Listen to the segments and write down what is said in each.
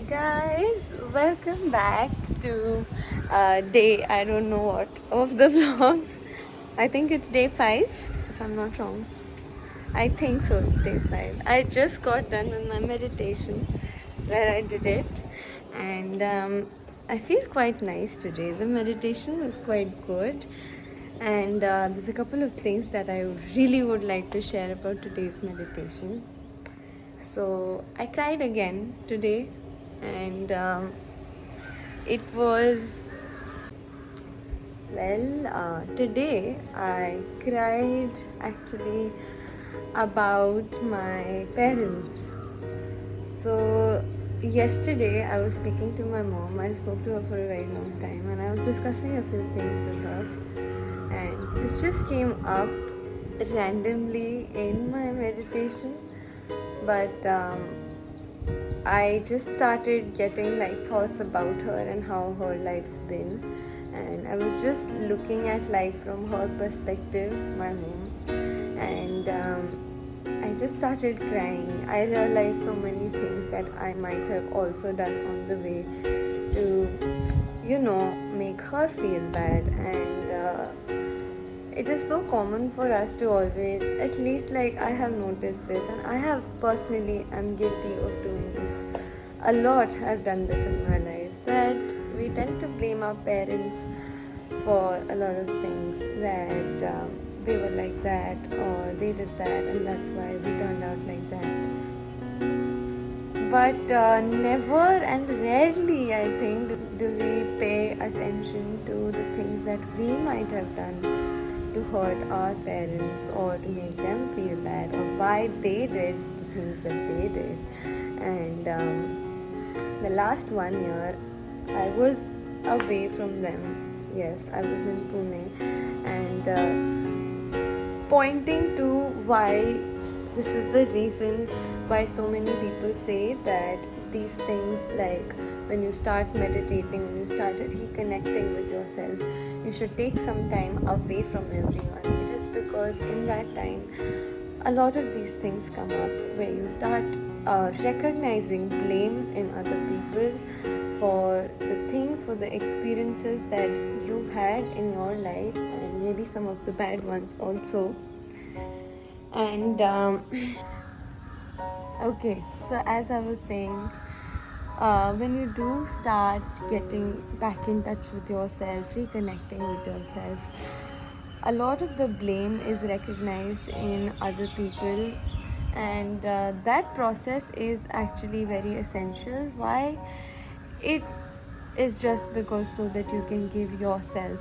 Guys, welcome back to day I don't know what of the vlogs. I think it's day 5 if I'm not wrong. I think so, it's day 5. I just got done with my meditation where I did it, and I feel quite nice today. The meditation was quite good, and there's a couple of things that I really would like to share about today's meditation. So I cried again today, and it was today I cried actually about my parents. So yesterday I was speaking to my mom. I spoke to her for a very long time, and I was discussing a few things with her, and this just came up randomly in my meditation. But I just started getting like thoughts about her and how her life's been, and I was just looking at life from her perspective, my mom, and I just started crying. I realized so many things that I might have also done on the way to make her feel bad. And it is so common for us to always, at least like I have noticed this, and I have personally, I'm guilty of doing this a lot. I've done this in my life, that we tend to blame our parents for a lot of things, that they were like that or they did that and that's why we turned out like that. But never and rarely, I think, do we pay attention to the things that we might have done to hurt our parents or to make them feel bad, or why they did the things that they did. And the last 1 year I was away from them. Yes, I was in Pune, and pointing to why this is the reason why so many people say that these things, like when you start meditating, when you start reconnecting with yourself, you should take some time away from everyone. It is because in that time a lot of these things come up, where you start recognizing blame in other people for the things, for the experiences that you've had in your life, and maybe some of the bad ones also. And okay, so as I was saying, when you do start getting back in touch with yourself, reconnecting with yourself, a lot of the blame is recognized in other people, and that process is actually very essential. Why? It is just because so that you can give yourself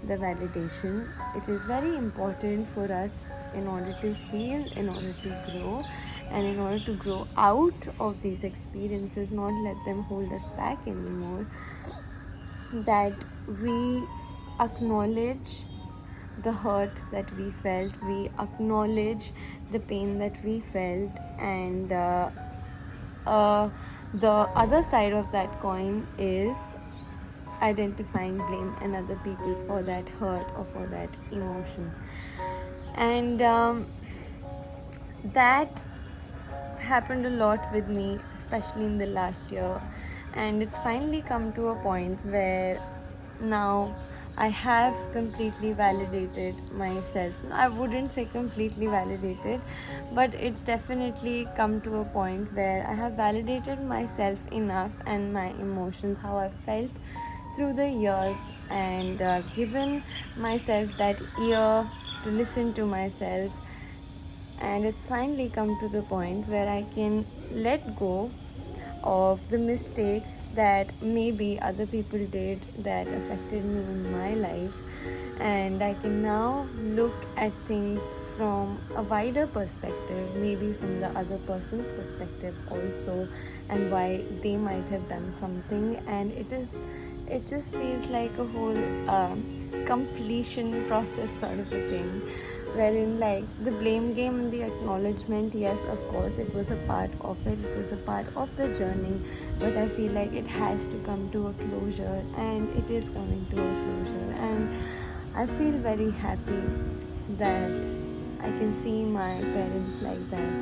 the validation. It is very important for us, in order to heal, in order to grow, and in order to grow out of these experiences, not let them hold us back anymore, that we acknowledge the hurt that we felt, we acknowledge the pain that we felt, and the other side of that coin is identifying blame in other people for that hurt or for that emotion. And that happened a lot with me, especially in the last year, and it's finally come to a point where now I have completely validated myself. I wouldn't say completely validated, but it's definitely come to a point where I have validated myself enough and my emotions, how I felt through the years, and given myself that ear to listen to myself. And it's finally come to the point where I can let go of the mistakes that maybe other people did that affected me in my life, and I can now look at things from a wider perspective, maybe from the other person's perspective also, and why they might have done something. And it just feels like a whole completion process sort of a thing, wherein like the blame game and the acknowledgement, yes, of course it was a part of it, it was a part of the journey, but I feel like it has to come to a closure, and it is coming to a closure. And I feel very happy that I can see my parents like that.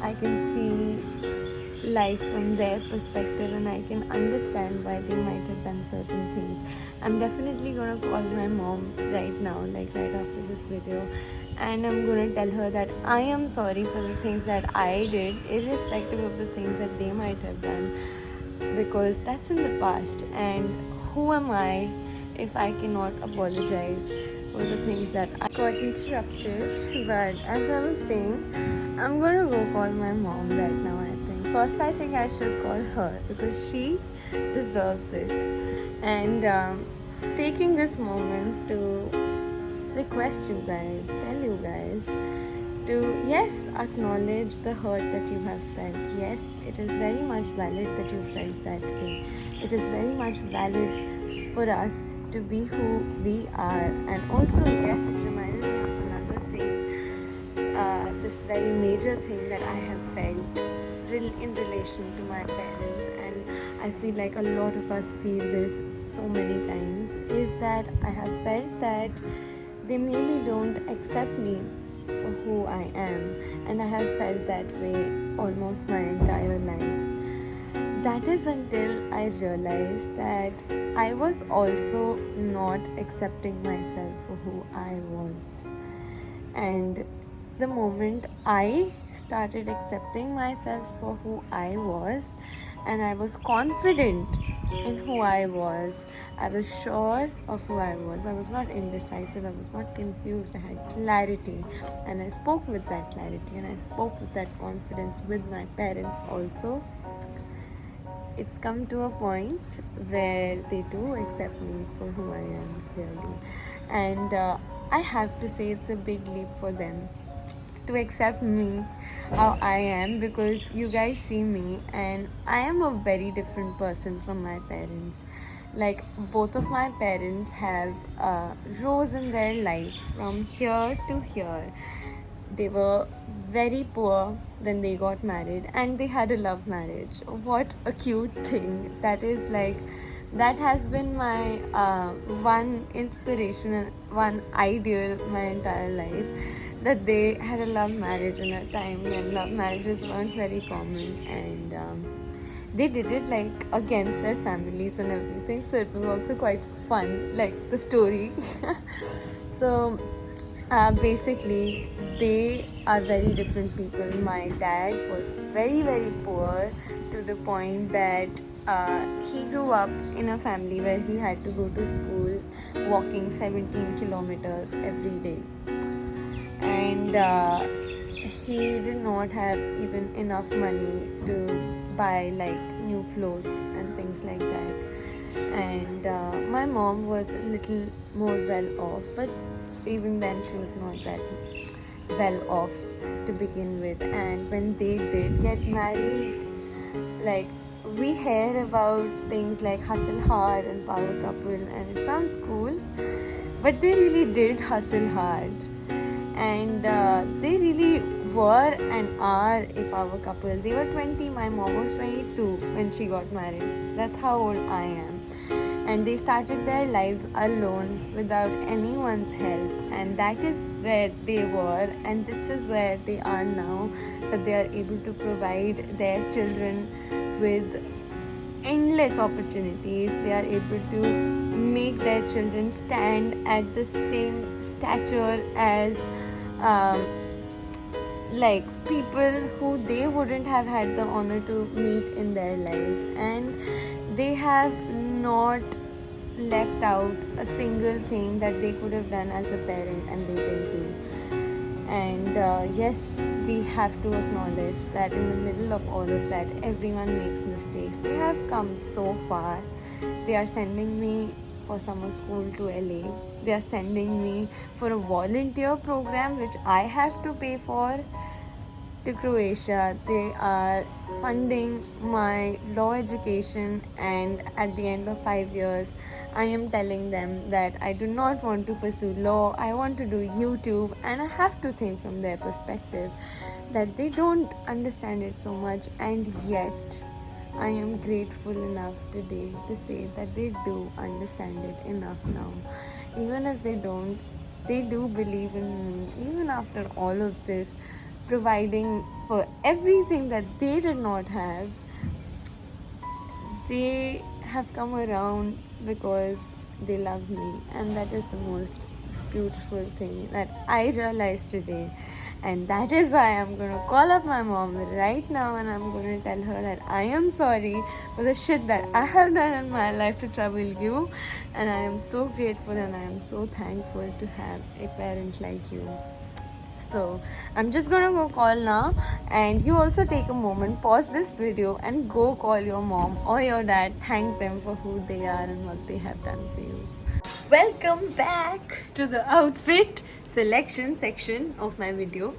I can see life from their perspective, and I can understand why they might have done certain things. I'm definitely gonna call my mom right now, like right after this video, and I'm gonna tell her that I am sorry for the things that I did, irrespective of the things that they might have done, because that's in the past, and who am I if I cannot apologize for the things that I got interrupted. But as I was saying, I'm gonna go call my mom right now. I think I should call her because she deserves it. And taking this moment to request you guys, tell you guys to, yes, acknowledge the hurt that you have felt. Yes, it is very much valid that you felt that way. It is very much valid for us to be who we are. And also, yes, it reminded me of another thing, this very major thing that I have felt in relation to my parents, and I feel like a lot of us feel this so many times, is that I have felt that they maybe don't accept me for who I am, and I have felt that way almost my entire life. That is until I realized that I was also not accepting myself for who I was. And the moment I started accepting myself for who I was, and I was confident in who I was sure of who I was not indecisive, I was not confused, I had clarity, and I spoke with that clarity, and I spoke with that confidence with my parents also. It's come to a point where they do accept me for who I am, really. And I have to say it's a big leap for them to accept me how I am, because you guys see me and I am a very different person from my parents. Like, both of my parents have rose in their life from here to here. They were very poor when they got married, and they had a love marriage. What a cute thing. That is like, that has been my one inspiration and one ideal my entire life, that they had a love marriage in a time when love marriages weren't very common, and they did it like against their families and everything, so it was also quite fun, like the story. So basically, they are very different people. My dad was very, very poor, to the point that he grew up in a family where he had to go to school walking 17 kilometers every day. And he did not have even enough money to buy like new clothes and things like that. And my mom was a little more well off, but even then she was not that well off to begin with. And when they did get married, like, we hear about things like hustle hard and power couple, and it sounds cool, but they really did hustle hard, and they really were and are a power couple. They were 20, my mom was 22 when she got married. That's how old I am. And they started their lives alone without anyone's help, and that is where they were, and this is where they are now, that they are able to provide their children with endless opportunities. They are able to make their children stand at the same stature as like people who they wouldn't have had the honor to meet in their lives, and they have not left out a single thing that they could have done as a parent, and they didn't do. And yes, we have to acknowledge that in the middle of all of that, everyone makes mistakes. They have come so far. They are sending me for summer school to LA. They are sending me for a volunteer program which I have to pay for, to Croatia. They are funding my law education, and at the end of 5 years, I am telling them that I do not want to pursue law, I want to do YouTube, and I have to think from their perspective that they don't understand it so much, and yet I am grateful enough today to say that they do understand it enough now. Even if they don't, they do believe in me. Even after all of this, providing for everything that they did not have. They have come around because they love me, and that is the most beautiful thing that I realized today. And that is why I'm gonna call up my mom right now and I'm gonna tell her that I am sorry for the shit that I have done in my life to trouble you, and I am so grateful and I am so thankful to have a parent like you. So I'm just gonna go call now, and you also take a moment, pause this video and go call your mom or your dad. Thank them for who they are and what they have done for you. Welcome back to the outfit selection section of my video.